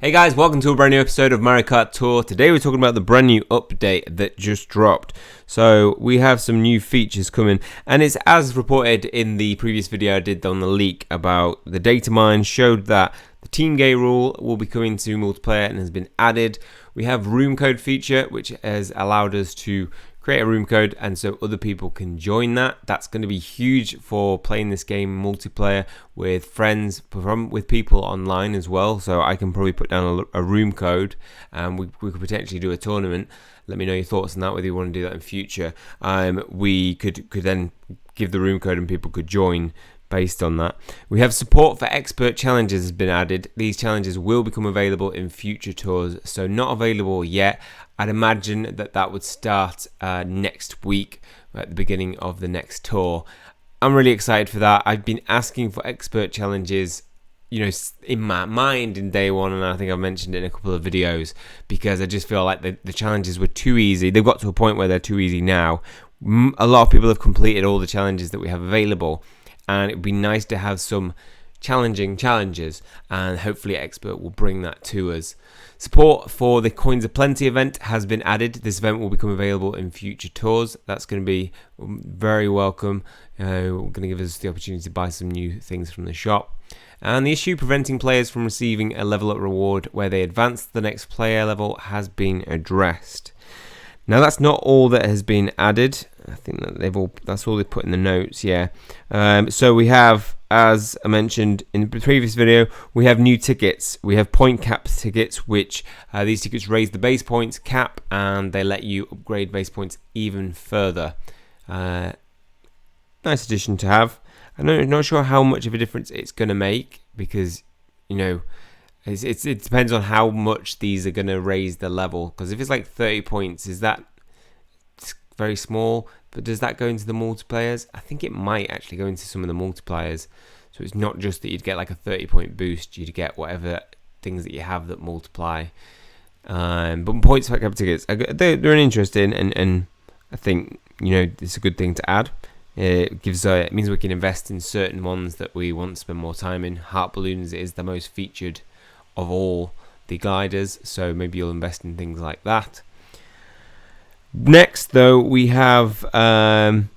Hey guys, welcome to a brand new episode of Mario Kart Tour. Today we're talking about the brand new update that just dropped. So we have some new features coming, and it's as reported in the previous video I did on the leak about the data mine, showed that the team gate rule will be coming to multiplayer and has been added. We have room code feature, which has allowed us to create a room code and so other people can join that. That's going to be huge for playing this game multiplayer with friends, with people online as well. So I can probably put down a room code and we could potentially do a tournament. Let me know your thoughts on that, whether you want to do that in future. We could then give the room code and people could join based on that. We have support for expert challenges has been added. These challenges will become available in future tours, so not available yet. I'd imagine that would start next week at the beginning of the next tour. I'm really excited for that. I've been asking for expert challenges, in my mind in day one, and I think I've mentioned it in a couple of videos, because I just feel like the challenges were too easy. They've got to a point where they're too easy now. A lot of people have completed all the challenges that we have available, and it would be nice to have some challenging challenges, and hopefully Expert will bring that to us. Support for the Coins of Plenty event has been added. This event will become available in future tours. That's going to be very welcome. We're going to give us the opportunity to buy some new things from the shop. And the issue preventing players from receiving a level up reward where they advance to the next player level has been addressed. Now that's not all that has been added. I think that that's all they put in the notes, yeah. So we have, as I mentioned in the previous video, we have new tickets. We have point cap tickets, which these tickets raise the base points cap and they let you upgrade base points even further. Nice addition to have. I'm not sure how much of a difference it's going to make, because, it depends on how much these are going to raise the level. Because if it's like 30 points, is that very small? But does that go into the multiplayers? I think it might actually go into some of the multipliers. So it's not just that you'd get like a 30-point boost, you'd get whatever things that you have that multiply. But points for cap tickets, they're an interesting, and I think it's a good thing to add. It means we can invest in certain ones that we want to spend more time in. Heart balloons is the most featured of all the gliders, so maybe you'll invest in things like that. Next, though, we have where am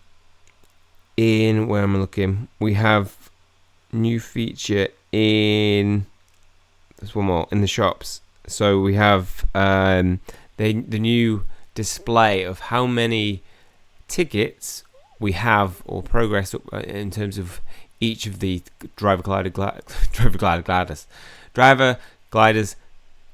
I looking? We have new feature there's one more in the shops. So we have the new display of how many tickets we have or progress in terms of each of the driver gliders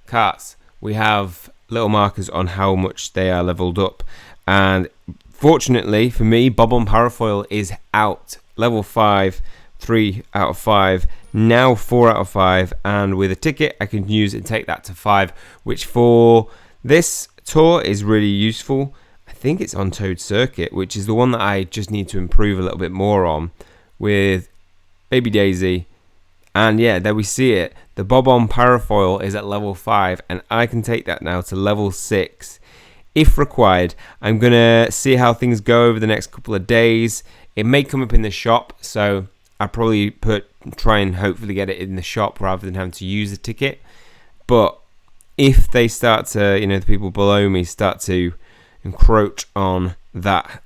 carts. We have little markers on how much they are leveled up, and fortunately for me, Bob on Parafoil is out. Level 5, 3 out of 5, now 4 out of 5, and with a ticket I can use and take that to 5, which for this tour is really useful. I think it's on Toad Circuit, which is the one that I just need to improve a little bit more on with Baby Daisy. And yeah, there we see it. The Bob on Parafoil is at level 5, and I can take that now to level 6 if required. I'm going to see how things go over the next couple of days. It may come up in the shop, so I'll probably try and hopefully get it in the shop rather than having to use a ticket. But if they start to, the people below me start to encroach on that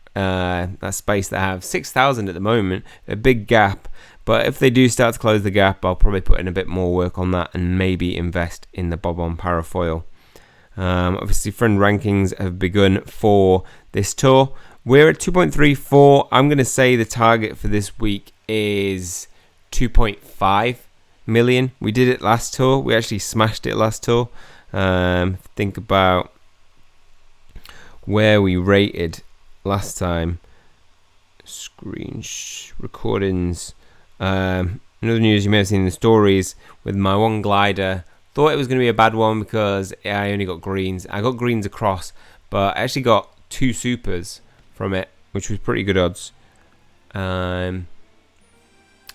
space that I have 6,000 at the moment, a big gap. But if they do start to close the gap, I'll probably put in a bit more work on that and maybe invest in the Bob on Parafoil. Obviously, friend rankings have begun for this tour. We're at 2.34. I'm going to say the target for this week is 2.5 million. We did it last tour. We actually smashed it last tour. Think about where we rated last time. Screen recordings. Another news you may have seen in the stories with my one glider. Thought it was going to be a bad one because I only got greens. I got greens across, but I actually got 2 supers from it, which was pretty good odds. And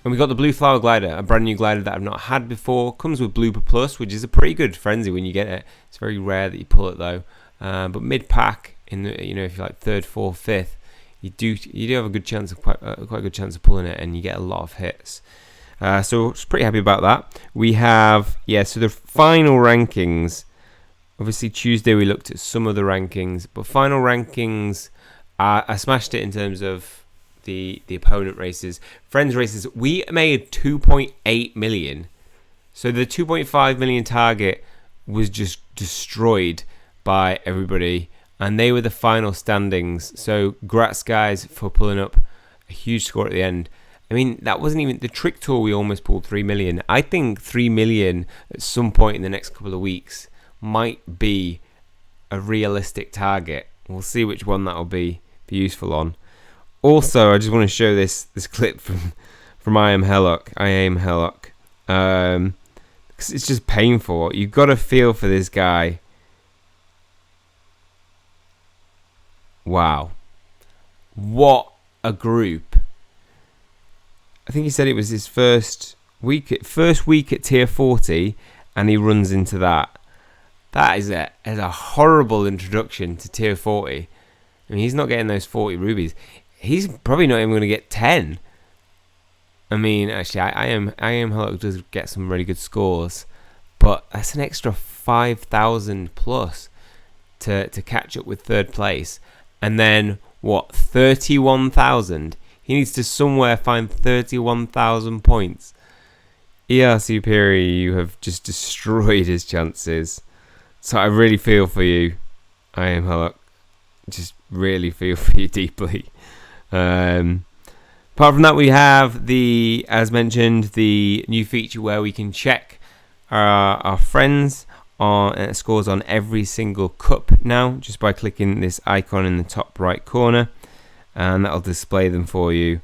we got the Blue Flower glider, a brand new glider that I've not had before. Comes with Blooper Plus, which is a pretty good frenzy when you get it. It's very rare that you pull it though. But mid pack, if you're like 3rd, 4th, 5th, you do have a good chance of quite a good chance of pulling it, and you get a lot of hits. So it's pretty happy about that. We have, so the final rankings. Obviously Tuesday we looked at some of the rankings, but final rankings, I smashed it in terms of the opponent races. Friends races, we made 2.8 million. So the 2.5 million target was just destroyed by everybody, and they were the final standings. So grats guys for pulling up a huge score at the end. I mean, that wasn't even the trick tour. We almost pulled 3 million. I think 3 million at some point in the next couple of weeks might be a realistic target. We'll see which one that'll be useful on. Also, I just want to show this clip from I Am Hellock. Because it's just painful. You've got to feel for this guy. Wow, what a group! I think he said it was his first week at tier 40, and he runs into that. That is a horrible introduction to tier 40. I mean, he's not getting those 40 rubies. He's probably not even going to get 10. I mean, actually, I am Hello does get some really good scores, but that's an extra 5,000 plus to catch up with third place. And then what? 31,000. He needs to somewhere find 31,000 points. ER Superior, you have just destroyed his chances. So I really feel for you. I am Hello. Just really feel for you deeply. Apart from that, we have as mentioned, the new feature where we can check our friends on scores on every single cup now, just by clicking this icon in the top right corner, and that'll display them for you.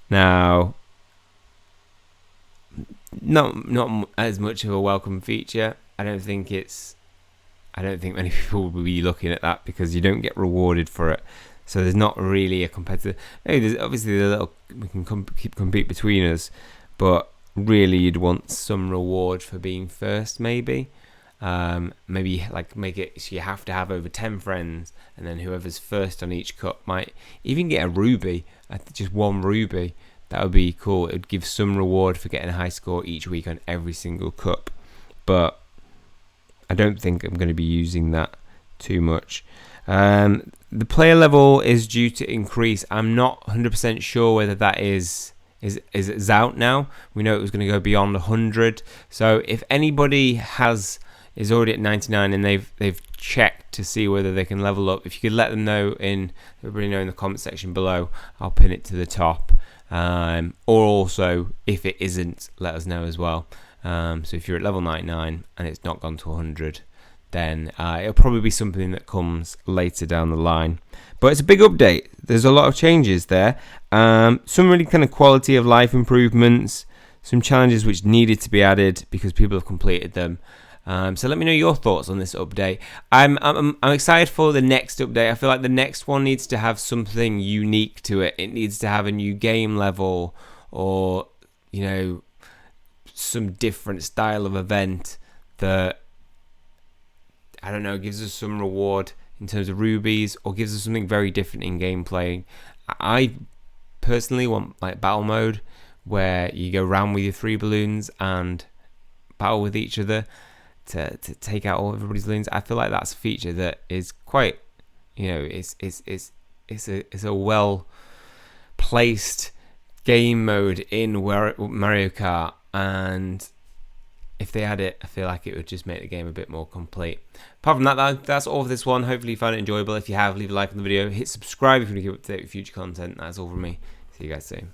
Now, not as much of a welcome feature. I don't think many people will be looking at that because you don't get rewarded for it. So there's not really a competitive. There's obviously we can compete between us, but really you'd want some reward for being first, maybe. Maybe like make it so you have to have over 10 friends, and then whoever's first on each cup might even get a ruby, just one ruby. That would be cool. It would give some reward for getting a high score each week on every single cup, but I don't think I'm going to be using that too much. The player level is due to increase. I'm not 100% sure whether that is out now. We know it was going to go beyond 100. So if anybody is already at 99 and they've checked to see whether they can level up, if you could let them know everybody know in the comment section below, I'll pin it to the top. Or also, if it isn't, let us know as well. So if you're at level 99 and it's not gone to 100, then it'll probably be something that comes later down the line. But it's a big update. There's a lot of changes there. Some really kind of quality of life improvements, some challenges which needed to be added because people have completed them. So let me know your thoughts on this update. I'm excited for the next update. I feel like the next one needs to have something unique to it. It needs to have a new game level, or some different style of event that, I don't know, gives us some reward in terms of rubies, or gives us something very different in gameplay. I personally want like battle mode, where you go round with your 3 balloons and battle with each other to take out all everybody's balloons. I feel like that's a feature that is quite, it's a well placed game mode in Mario Kart, and if they had it, I feel like it would just make the game a bit more complete. Apart from that, that's all for this one. Hopefully you found it enjoyable. If you have, leave a like on the video, hit subscribe if you want to keep up to date with future content. That's all from me. See you guys soon.